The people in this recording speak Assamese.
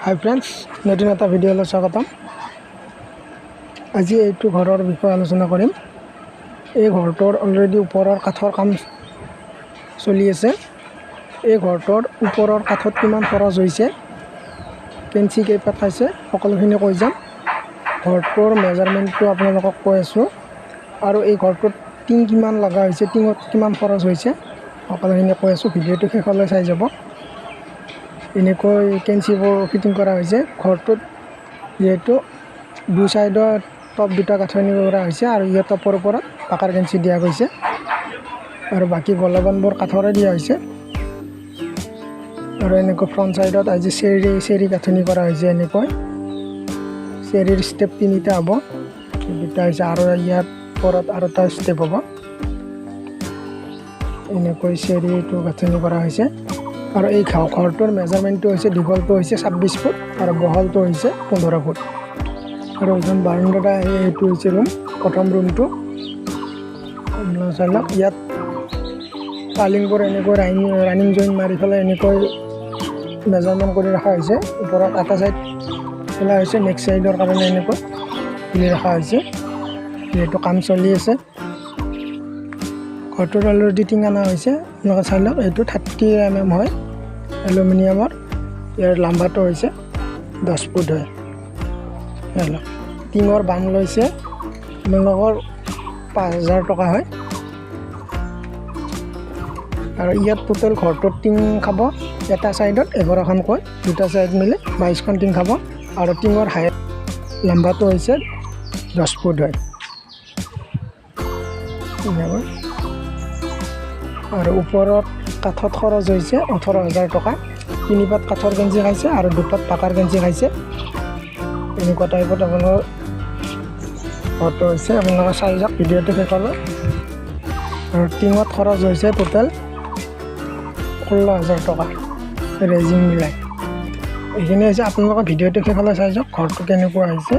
হাই ফ্ৰেণ্ডছ, নতুন এটা ভিডিঅ'লৈ স্বাগতম। আজি এইটো ঘৰৰ বিষয়ে আলোচনা কৰিম। এই ঘৰটোৰ অলৰেডি ওপৰৰ কাঠৰ কাম চলি আছে। এই ঘৰটোৰ ওপৰৰ কাঠত কিমান খৰচ হৈছে, কেঞ্চি কেইপাত খাইছে, সকলোখিনি কৈ যাম। ঘৰটোৰ মেজাৰমেণ্টটো আপোনালোকক কৈ আছোঁ, আৰু এই ঘৰটোত টিং কিমান লগা হৈছে, টিঙত কিমান খৰচ হৈছে, সকলোখিনি কৈ আছোঁ। ভিডিঅ'টো শেষলৈ চাই যাব। এনেকৈ কেঞ্চিবোৰ ফিটিং কৰা হৈছে। ঘৰটোত যিহেতু দুই চাইডত টপ দুটা গাঁথনি কৰা হৈছে, আৰু ইয়াৰ টপৰ ওপৰত পাকাৰ কেঞ্চি দিয়া গৈছে, আৰু বাকী গলবানবোৰ কাঠৰে দিয়া হৈছে। আৰু এনেকৈ ফ্ৰণ্ট চাইডত আজি চেৰি গাঁথনি কৰা হৈছে। এনেকৈ চেৰিৰ ষ্টেপ তিনিটা হ'ব, দুটা হৈছে, আৰু ইয়াৰ ওপৰত আৰু এটা ষ্টেপ হ'ব। এনেকৈ চেৰিটো গাঁথনি কৰা হৈছে। আৰু এই ঘৰটোৰ মেজাৰমেণ্টটো হৈছে, দীঘলটো হৈছে 26 ফুট আৰু বহলটো হৈছে 15 ফুট। আৰু এইখন বাৰাণ্ডা, এইটো হৈছে ৰুম, প্ৰথম ৰুমটো। চাই লওক, ইয়াত পালিংবোৰ এনেকৈ ৰানিং জইন মাৰি পেলাই এনেকৈ মেজাৰমেণ্ট কৰি ৰখা হৈছে। ওপৰত এটা চাইড খোলা হৈছে, নেক্সট চাইডৰ কাৰণে এনেকৈ খুলি ৰখা হৈছে, যিহেতু কাম চলি আছে। ঘৰটোৰ অলৰেডি টিং অনা হৈছে। আপোনালোকে চাই লওক, এইটো 30 mm হয়, এলুমিনিয়ামৰ। ইয়াৰ লাম্বাটো হৈছে 10 ফুট হয়। চাই লওক, টিঙৰ বাম লৈছে আপোনালোকৰ 5000 টকা হয়। আৰু ইয়াত টোটেল ঘৰটোত টিং খাব এটা চাইডত 11খনকৈ, দুটা চাইড মিলি 22খন টিং খাব। আৰু টিঙৰ হাইট লাম্বাটো হৈছে 10 ফুট হয়। আৰু ওপৰত কাঠত খৰচ হৈছে 18000 টকা। 3 পাত কাঠৰ কেঞ্চি খাইছে আৰু 2 পাত পাকাৰ কেঞ্চি খাইছে। এনেকুৱা টাইপত আপোনাৰ ঘৰটো হৈছে। আপোনালোকে চাই যাওক ভিডিঅ'টো শেষলৈ। আৰু টিঙত খৰচ হৈছে টোটেল 16000 টকা, ৰেজিং মিলাই। এইখিনি হৈছে। আপোনালোকে ভিডিঅ'টো শেষলৈ চাই যাওক ঘৰটো কেনেকুৱা হৈছে।